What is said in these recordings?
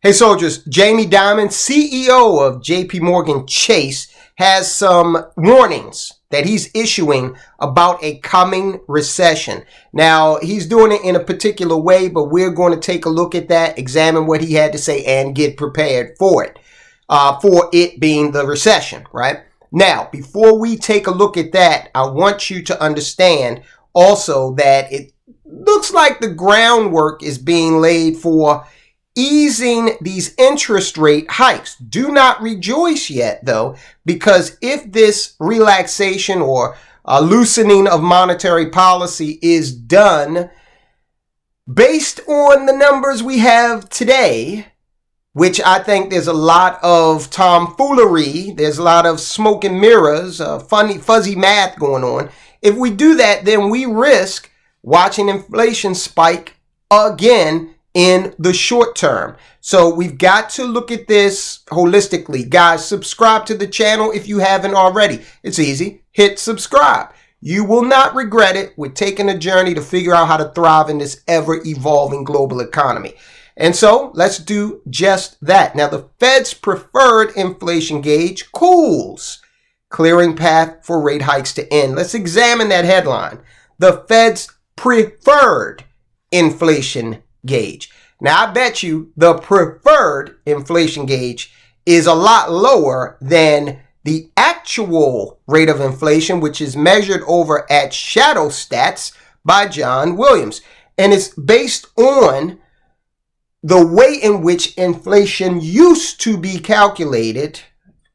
Hey soldiers, Jamie Dimon, CEO of JP Morgan Chase, has some warnings that he's issuing about a coming recession. Now, he's doing it in a particular way, but we're going to take a look at that, examine what he had to say, and get prepared for it being the recession, right? Now, before we take a look at that, I want you to understand also that it looks like the groundwork is being laid for easing these interest rate hikes. Do not rejoice yet, though, because if this relaxation or loosening of monetary policy is done based on the numbers we have today, which I think there's a lot of tomfoolery, there's a lot of smoke and mirrors, funny, fuzzy math going on. If we do that, then we risk watching inflation spike again in the short term. So we've got to look at this holistically. Guys, subscribe to the channel if you haven't already. It's easy. Hit subscribe. You will not regret it. We're taking a journey to figure out how to thrive in this ever-evolving global economy. And so let's do just that. Now, the Fed's preferred inflation gauge cools, clearing path for rate hikes to end. Let's examine that headline. The Fed's preferred inflation gauge. Now, I bet you the preferred inflation gauge is a lot lower than the actual rate of inflation, which is measured over at Shadow Stats by John Williams. And it's based on the way in which inflation used to be calculated,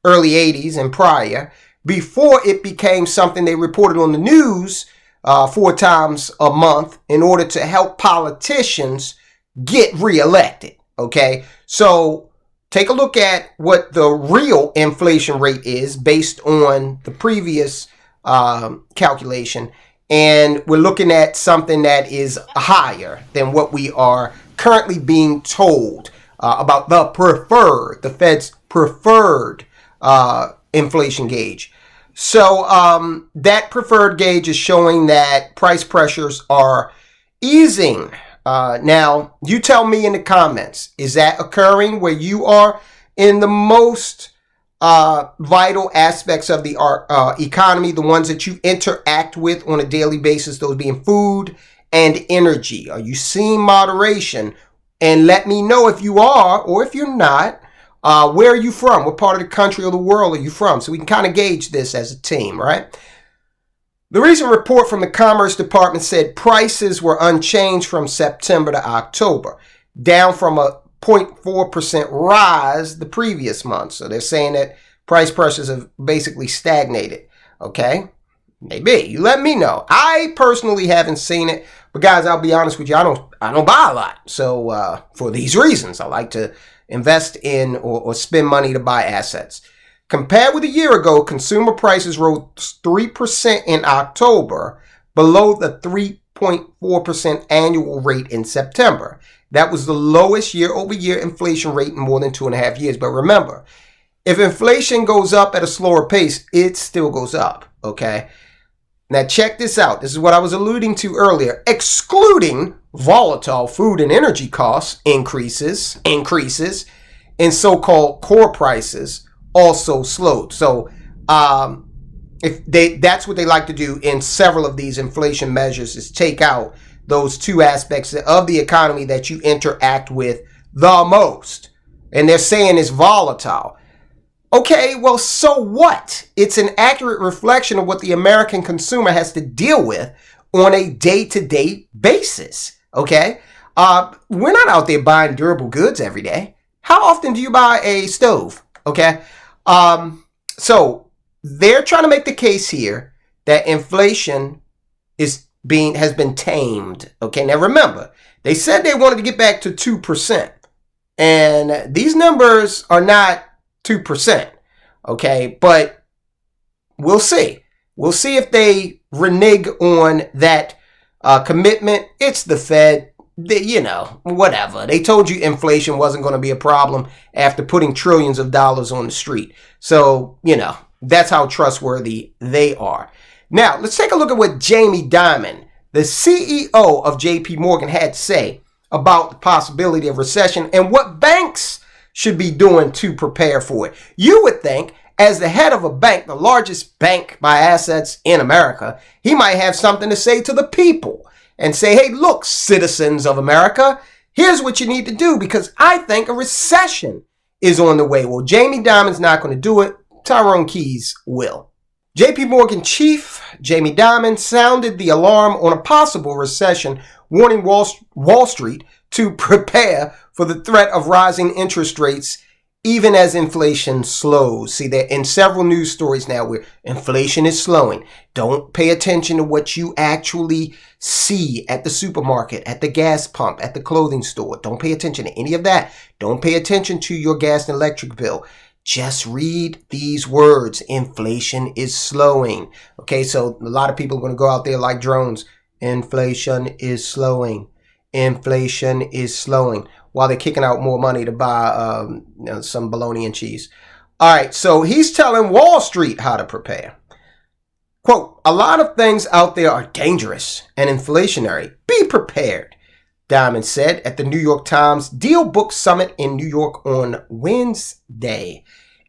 early 80s and prior, before it became something they reported on the news 4 times a month in order to help politicians get reelected. Okay, so take a look at what the real inflation rate is based on the previous calculation, and we're looking at something that is higher than what we are currently being told about the Fed's preferred inflation gauge. So that preferred gauge is showing that price pressures are easing. Now, you tell me in the comments, is that occurring where you are in the most vital aspects of the economy, the ones that you interact with on a daily basis, those being food and energy? Are you seeing moderation? And let me know if you are, or if you're not. Where are you from? What part of the country or the world are you from? So we can kind of gauge this as a team, right? The recent report from the Commerce Department said prices were unchanged from September to October, down from a 0.4% rise the previous month. So they're saying that price pressures have basically stagnated. Okay? Maybe. You let me know. I personally haven't seen it, but guys, I'll be honest with you, I don't buy a lot. So for these reasons, I like to invest in or spend money to buy assets. Compared with a year ago, consumer prices rose 3% in October, below the 3.4% annual rate in September. That was the lowest year-over-year inflation rate in more than 2.5 years. But remember, if inflation goes up at a slower pace, it still goes up, okay? Now check this out. This is what I was alluding to earlier. Excluding volatile food and energy costs increases in so-called core prices also slowed. So that's what they like to do in several of these inflation measures, is take out those two aspects of the economy that you interact with the most. And they're saying it's volatile. Okay, well, so what? It's an accurate reflection of what the American consumer has to deal with on a day-to-day basis. Okay? We're not out there buying durable goods every day. How often do you buy a stove? Okay? So they're trying to make the case here that inflation has been tamed. Okay, now remember, they said they wanted to get back to 2%. And these numbers are not 2%. Okay, but we'll see. We'll see if they renege on that commitment. It's the Fed. Whatever. They told you inflation wasn't going to be a problem after putting trillions of dollars on the street. So, that's how trustworthy they are. Now, let's take a look at what Jamie Dimon, the CEO of JP Morgan, had to say about the possibility of recession and what banks should be doing to prepare for it. You would think, as the head of a bank, the largest bank by assets in America, he might have something to say to the people and say, hey, look, citizens of America, here's what you need to do because I think a recession is on the way. Well, Jamie Dimon's not going to do it. Tyrone Keys will. JP Morgan chief Jamie Dimon sounded the alarm on a possible recession, warning Wall Street to prepare for the threat of rising interest rates even as inflation slows. See, they're in several news stories now where inflation is slowing. Don't pay attention to what you actually see at the supermarket, at the gas pump, at the clothing store. Don't pay attention to any of that. Don't pay attention to your gas and electric bill. Just read these words. Inflation is slowing. Okay, so a lot of people are going to go out there like drones. Inflation is slowing. Inflation is slowing. While they're kicking out more money to buy some bologna and cheese. All right, so he's telling Wall Street how to prepare. Quote, a lot of things out there are dangerous and inflationary. Be prepared, Dimon said at the New York Times Deal Book Summit in New York on Wednesday.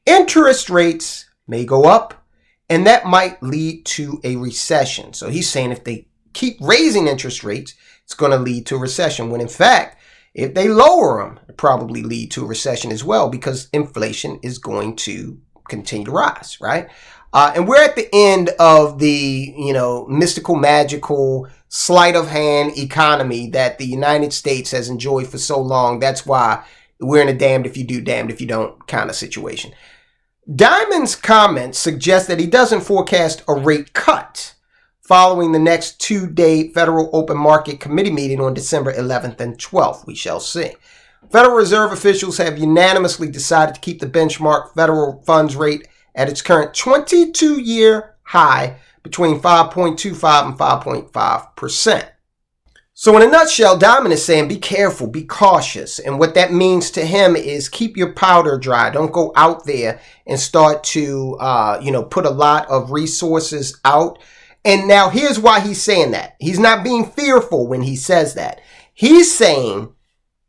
Interest rates may go up, and that might lead to a recession. So he's saying if they keep raising interest rates, it's going to lead to a recession, when in fact, if they lower them, it probably lead to a recession as well because inflation is going to continue to rise, right? And we're at the end of the, mystical, magical, sleight of hand economy that the United States has enjoyed for so long. That's why we're in a damned if you do, damned if you don't kind of situation. Dimon's comments suggest that he doesn't forecast a rate cut following the next two-day Federal Open Market Committee meeting on December 11th and 12th. We shall see. Federal Reserve officials have unanimously decided to keep the benchmark federal funds rate at its current 22-year high between 5.25 and 5.5%. So in a nutshell, Dimon is saying be careful, be cautious. And what that means to him is keep your powder dry. Don't go out there and start to, put a lot of resources out. And now here's why he's saying that. He's not being fearful when he says that. He's saying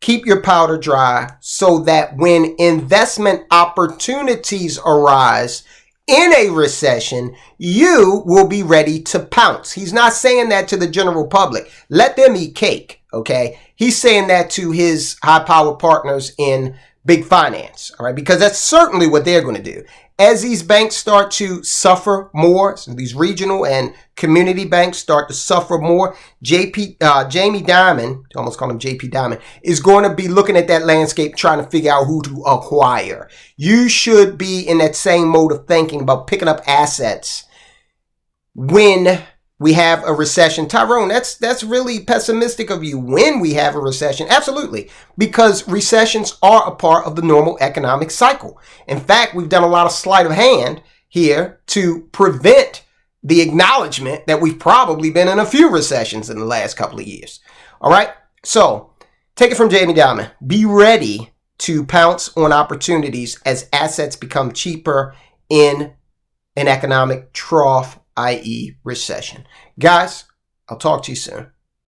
keep your powder dry so that when investment opportunities arise in a recession, you will be ready to pounce. He's not saying that to the general public. Let them eat cake, okay? He's saying that to his high-powered partners in big finance, all right? Because that's certainly what they're going to do. As these banks start to suffer more, so these regional and community banks start to suffer more, Jamie Dimon, I almost call him JP Dimon, is going to be looking at that landscape trying to figure out who to acquire. You should be in that same mode of thinking about picking up assets when we have a recession. Tyrone, that's really pessimistic of you. When we have a recession, absolutely, because recessions are a part of the normal economic cycle. In fact, we've done a lot of sleight of hand here to prevent the acknowledgement that we've probably been in a few recessions in the last couple of years. All right, so take it from Jamie Dimon. Be ready to pounce on opportunities as assets become cheaper in an economic trough, i.e. recession. Guys, I'll talk to you soon.